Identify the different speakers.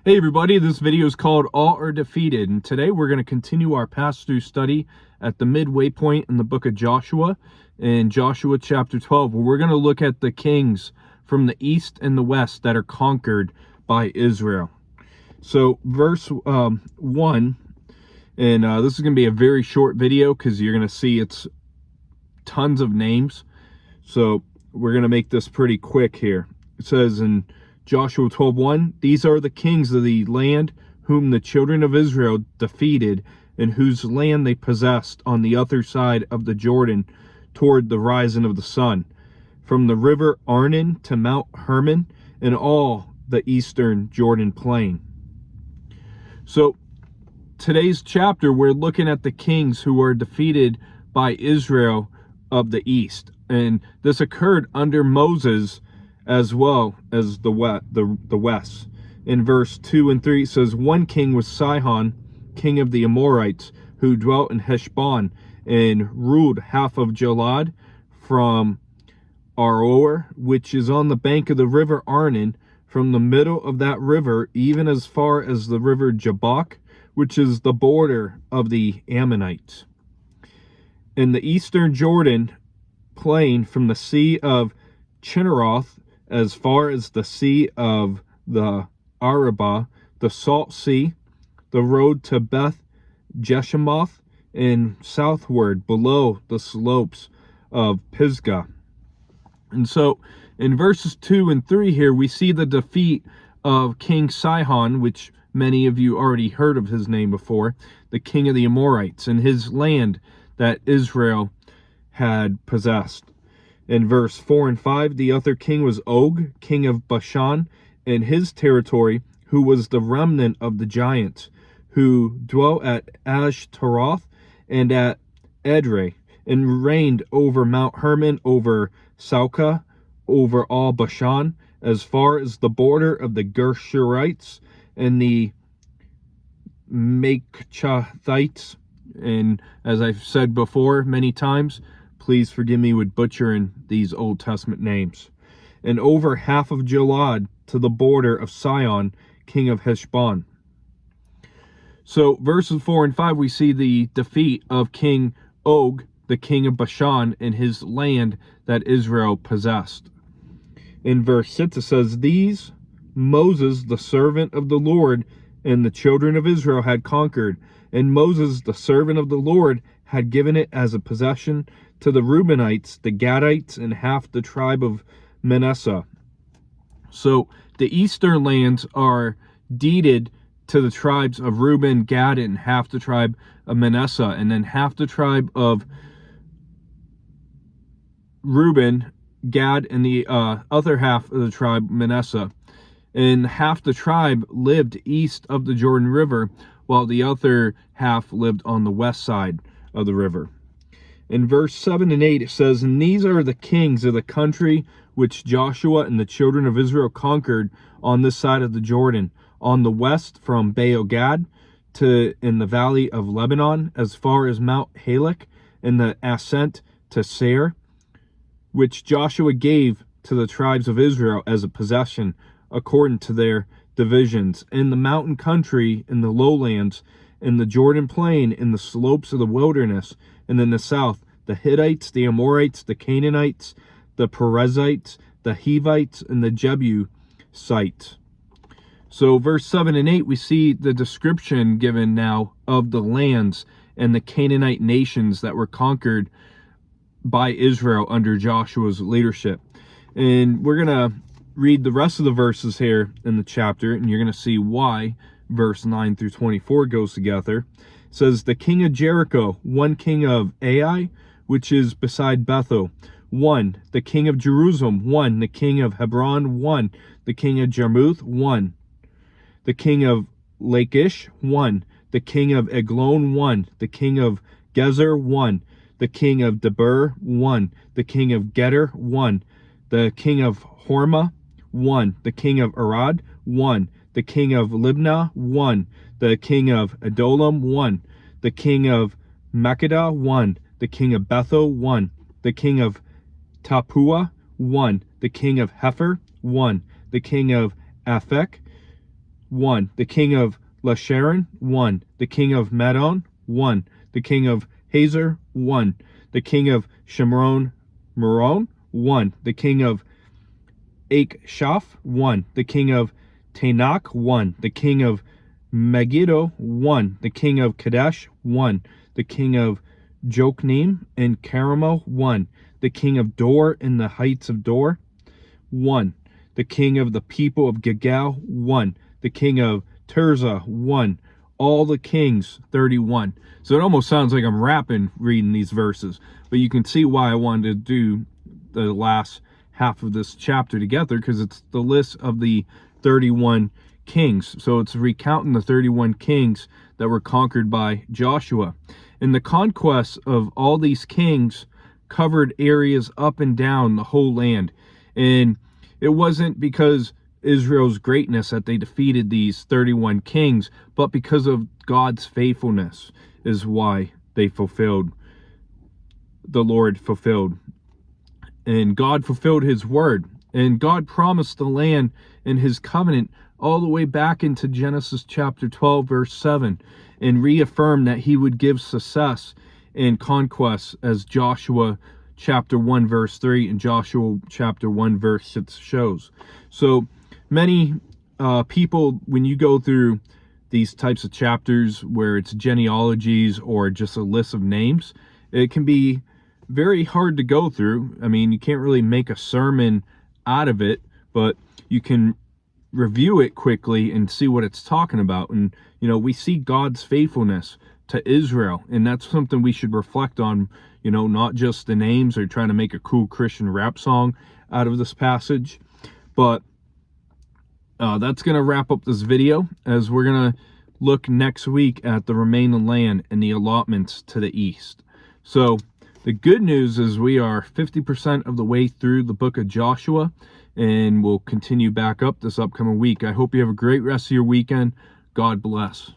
Speaker 1: Hey everybody, this video is called All Are Defeated, and today we're going to continue our pass-through study at the midway point in the book of Joshua, in Joshua chapter 12, where we're going to look at the kings from the east and the west that are conquered by Israel. So verse 1, and this is going to be a very short video because you're going to see it's tons of names, so we're going to make this pretty quick here. It says in Joshua 12:1, these are the kings of the land whom the children of Israel defeated, and whose land they possessed on the other side of the Jordan toward the rising of the sun, from the river Arnon to Mount Hermon and all the eastern Jordan plain. So today's chapter, we're looking at the kings who were defeated by Israel of the east, and this occurred under Moses as well as the west. In verse 2 and 3 it says, one king was Sihon, king of the Amorites, who dwelt in Heshbon and ruled half of Gilead from Aroer, which is on the bank of the river Arnon, from the middle of that river even as far as the river Jabbok, which is the border of the Ammonites. In the eastern Jordan plain, from the sea of Chinneroth as far as the sea of the Arabah, the salt sea, the road to Beth Jeshemoth, and southward below the slopes of Pisgah. And so in verses 2 and 3 here, we see the defeat of King Sihon, which many of you already heard of his name before, the king of the Amorites, and his land that Israel had possessed. In verse 4 and 5, the other king was Og, king of Bashan, and his territory, who was the remnant of the giants, who dwelt at Ashtaroth and at Edrei, and reigned over Mount Hermon, over Sauka, over all Bashan, as far as the border of the Gershurites and the Makchathites. And as I've said before many times, please forgive me with butchering these Old Testament names. And over half of Gilead to the border of Sihon, king of Heshbon. So verses 4 and 5, we see the defeat of King Og, the king of Bashan, and his land that Israel possessed. In verse 6 it says, these Moses, the servant of the Lord, and the children of Israel had conquered, and Moses, the servant of the Lord, had given it as a possession to the Reubenites, the Gadites, and half the tribe of Manasseh. So the eastern lands are deeded to the tribes of Reuben, Gad, and half the tribe of Manasseh, and then half the tribe of Reuben, Gad, and the other half of the tribe Manasseh. And half the tribe lived east of the Jordan River, while the other half lived on the west side of the river. In verse 7 and 8 it says, and these are the kings of the country which Joshua and the children of Israel conquered on this side of the Jordan, on the west from Baal-gad to in the valley of Lebanon, as far as Mount Halak, and the ascent to Seir, which Joshua gave to the tribes of Israel as a possession according to their divisions, in the mountain country, in the lowlands, in the Jordan plain, in the slopes of the wilderness, and in the south, the Hittites, the Amorites, the Canaanites, the Perizzites, the Hivites, and the Jebusites. So verse 7 and 8, we see the description given now of the lands and the Canaanite nations that were conquered by Israel under Joshua's leadership. And we're going to read the rest of the verses here in the chapter, and you're going to see why verse 9 through 24 goes together. It says, the king of Jericho, one king of Ai, which is beside Bethel, one. The king of Jerusalem, one. The king of Hebron, one. The king of Jarmuth, one. The king of Lachish, one. The king of Eglon, one. The king of Gezer, one. The king of Debir, one. The king of Geder, one. The king of Hormah, one. The king of Arad, one. The king of Libnah, one. The king of Adolam, one. The king of Makkedah, one. The king of Bethel, one. The king of Tapua, one. The king of Hepher, one. The king of Aphek, 1. The king of Lasharon, 1. The king of Madon, 1. The king of Hazor, 1. The king of Shimron, 1. The king of Akshaph, 1. The king of Tanakh, 1. The king of Megiddo, 1. The king of Kadesh, 1. The king of Jokneam and Caramo, 1. The king of Dor in the heights of Dor, 1. The king of the people of Gilgal, 1. The king of Tirzah, 1. All the kings, 31. So it almost sounds like I'm rapping reading these verses, but you can see why I wanted to do the last half of this chapter together, because it's the list of the 31 kings. So it's recounting the 31 kings that were conquered by Joshua. And the conquest of all these kings covered areas up and down the whole land. And it wasn't because Israel's greatness that they defeated these 31 kings, but because of God's faithfulness is why they fulfilled, the Lord fulfilled. And God fulfilled his word. And God promised the land in his covenant all the way back into Genesis chapter 12, verse 7, and reaffirmed that he would give success and conquest, as Joshua chapter 1, verse 3 and Joshua chapter 1, verse 6 shows. So many people, when you go through these types of chapters where it's genealogies or just a list of names, it can be very hard to go through. I mean, you can't really make a sermon out of it, but you can review it quickly and see what it's talking about. And, you know, we see God's faithfulness to Israel, and that's something we should reflect on, you know, not just the names or trying to make a cool Christian rap song out of this passage. But that's going to wrap up this video, as we're going to look next week at the remaining land and the allotments to the east. So the good news is we are 50% of the way through the book of Joshua, and we'll continue back up this upcoming week. I hope you have a great rest of your weekend. God bless.